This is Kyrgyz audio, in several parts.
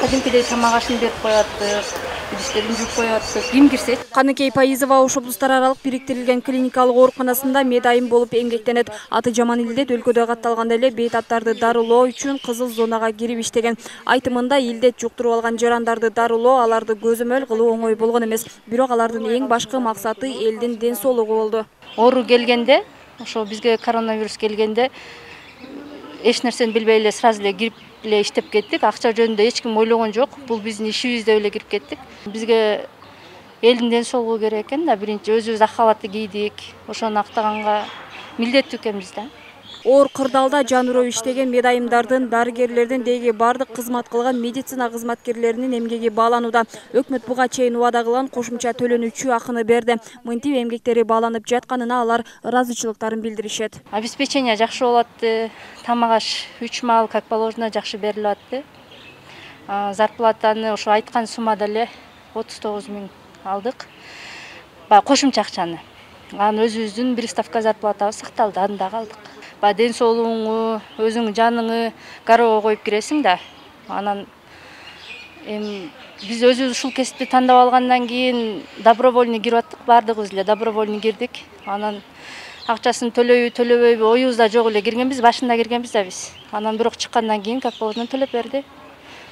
Кадимкидей тамак ашын берип кояттык, идиштерин жууп кояттык. Ким кирсе. Каныкей Пайызова Ош облустар аралык бириктирилген клиникалык ооруканасында медайым болуп эмгектенет. Аты жаман илдет өлкөдө катталганда эле бейтаптарды дарылоо үчүн кызыл зонага кирип иштеген. Айтымында илдет жуктуруп алган жарандарды дарылоо, аларды көзөмөл кылуу оңой болгон эмес. Бирок алардын эң башкы максаты элдин ден соолугу болду. Оору келгенде, ошо бизге коронавирус келгенде эч нерсени билбей эле сразу эле кирип иштеп кеттик. Акча жөнүндө эч ким ойлогон жок. Бул биздин ишибиз деп эле кирип кеттик. Бизге элдин ден соолугу керек экен да, биринчи өзүбүз ак халатты кийдик. Ошону актаганга милдеттүү экенбиз да. Оор кырдаалда жан уруу иштеген медайымдардын, дарыгерлердин деги бардык кызмат кылган медицина кызматкерлеринин эмгеги бааланууда. Өкмөт буга чейин убада кылган кошумча төлөнүүчү акыны берди. Мынтип эмгектери бааланып жатканына алар ыраазычылыктарын билдиришет. Обеспечение жакшы болуп атты. Тамак аш 3 маал как положено жакшы берилип атты. Зарплатаны ошо айткан суммада эле 39 000 алдык. Кошумча акчаны. Анан өзүбүздүн бир ставка зарплатабыз сакталды, анда калдык. Ден соолугуңу, өзүңүн жаныңы гароого коюп киресиң да. Анан биз өзүбүз ушул кесипти тандап алгандан кийин добровольный кирип аттык, бардыгыбыз эле добровольный кирдик. Анан акчасын төлөбөйбү оюбузда жок эле киргенбиз, башында киргенбиз да биз. Анан бирок чыккандан кийин как положено төлөп берди.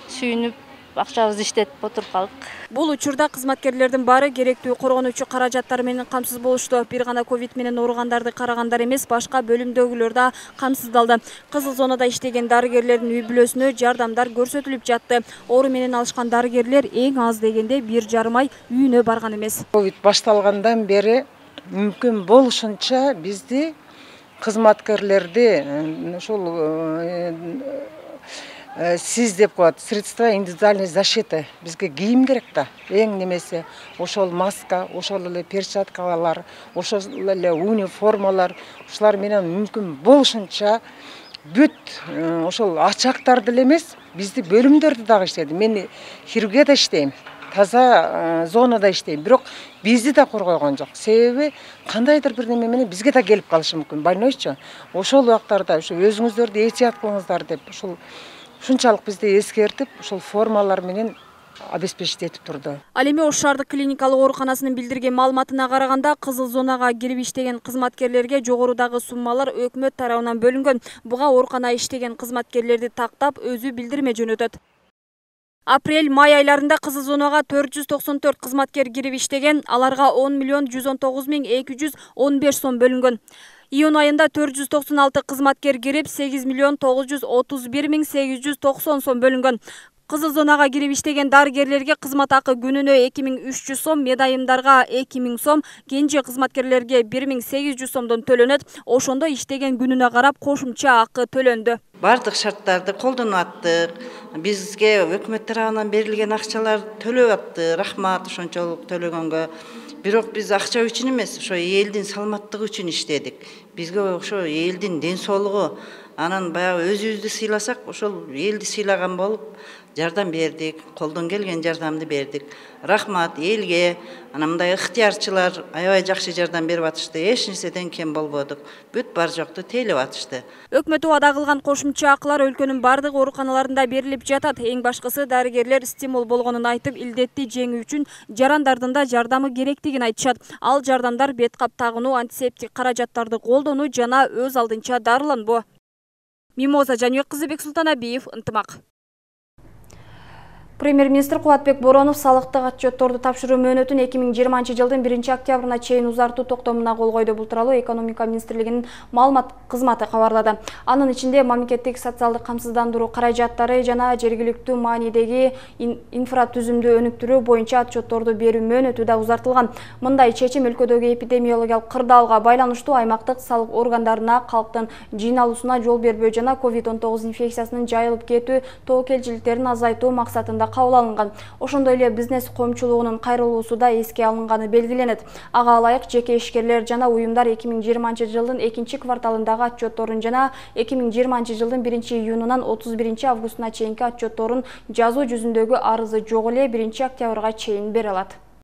Сүйүнүп акчабызды иштетип отуруп калдык. Бул учурда кызматкерлердин баары керектүү коргонуучу каражаттар менен камсыз болушту. Бир гана ковид менен ооругандарды карагандар эмес, башка бөлүмдөгүлөр да камсыздалды. Кызыл зонада иштеген дарыгерлердин үй бүлөсүнө жардамдар көрсөтүлүп жатты. Оору менен алышкан дарыгерлер эң аз дегенде 1,5 ай үйүнө барган эмес. Ковид башталгандан бери мүмкүн болушунча бизди кызматкерлерди ушул сиз деп коет, средства индивидуальной защиты бизге кийим керек да. Эң немеси ошол маска, ошол эле перчаткалар, ошол эле униформалар, ушулар менен мүмкүн болушунча бүт ошол ачактарды эле эмес, бизди бөлүмдөрдү дагы иштеди. Мен хирургияда иштейм, таза зонада иштейм, бирок бизди да коргойгон жок. Себеби кандайдыр бир неме менен бизге да келип калышы мүмкүн. Больнойчу. Ошол убактарда ушу өзүңүздөрдү этият кылыңыздар деп ушул ушунчалык бизди эскертип, ушул формалар менен обеспечить этип турду. Ал эми Ош шаардык клиникалык ооруканасынын билдирген маалыматына караганда, кызыл зонага кирип иштеген кызматкерлерге жогорудагы суммалар өкмөт тарабынан бөлүнгөн. Буга оорукана иштеген кызматкерлерди тактап өзү билдирме жөнөтөт. Апрель-май айларында кызыл зонага 494 кызматкер кирип иштеген, аларга 10 119 215 сом бөлүнгөн. Июнь айында 496 кызматкер кирип 8 931 890 сом бөлүнгөн. Кызыл зонага кирип иштеген дарыгерлерге кызмат акы күнүнө 2300 сом, медайымдарга 2000 сом, кенже кызматкерлерге 1800 сомдон төлөнөт. Ошондо иштеген күнүнө карап кошумча акы төлөндү. Бардык шарттарды колдонуп аттык. Бизге өкмөт тарабынан берилген акчалар төлөп атты. Рахмат ошончолук төлөгөнгө. Бирок биз акча үчүн эмес, ошо элдин саламаттыгы үчүн иштедик. Бизге ошо элдин ден соолугу, анан баягы өзүбүздү сыйласак, ошол элди сыйлаган болуп жардам бердик, колдон келген жардамды бердик. Рахмат элге, анан мындай ыктыярчылар аябай жакшы жардам берип атышты. Эч нерседен кем болбодук. Бүт бар жокту тейлеп атышты. Өкмөт убада кылган кошумча акылар өлкөнүн бардык ооруканаларында берилип жатат. Эң башкысы дарыгерлер стимул болгонун айтып, илдетти жеңүү үчүн жарандардын да жардамы керектигин айтышат. Ал жардамдар беткап тагынуу, антисептик каражаттарды колдонуу жана өз алдынча дарыланбоо. Мимоза Жаныбек кызы, Бексултанабиев, Ынтымак. Премьер-министр Кубатбек Боронов салыктык отчетторду тапшыруу мөөнөтүн 2020 жылдын 1 октябрына чейин узартуу токтомуна кол койду. Бул тууралуу экономика министрлигинин маалымат кызматы кабарлады. Анын ичинде мамлекеттик социалдык камсыздандыруу каражаттары жана жергиликтүү маанидеги инфратүзүмдү өнүктүрүү боюнча отчетторду берүү мөөнөтү да узартылган. Мындай чечим өлкөдөгү эпидемиологиялык кырдаалга байланыштуу аймактык салык органдарына калктын жыйналуусуна жол бербөө жана COVID-19 инфекциясынын жайылып кетүү тобокелчиликтерин азайтуу максатында кабыл алынган. Ошондой эле бизнес коомчулугунун кайрылуусу да эске алынганы белгиленет. Ага ылайык жеке ишкерлер жана уюмдар 2020 жылдын 2-кварталындагы отчетторун жана 2020 жылдын 1-июнунан 31-августуна чейинки отчетторун жазуу жүзүндөгү арызы жок эле 1 октябрга чейин бере алат.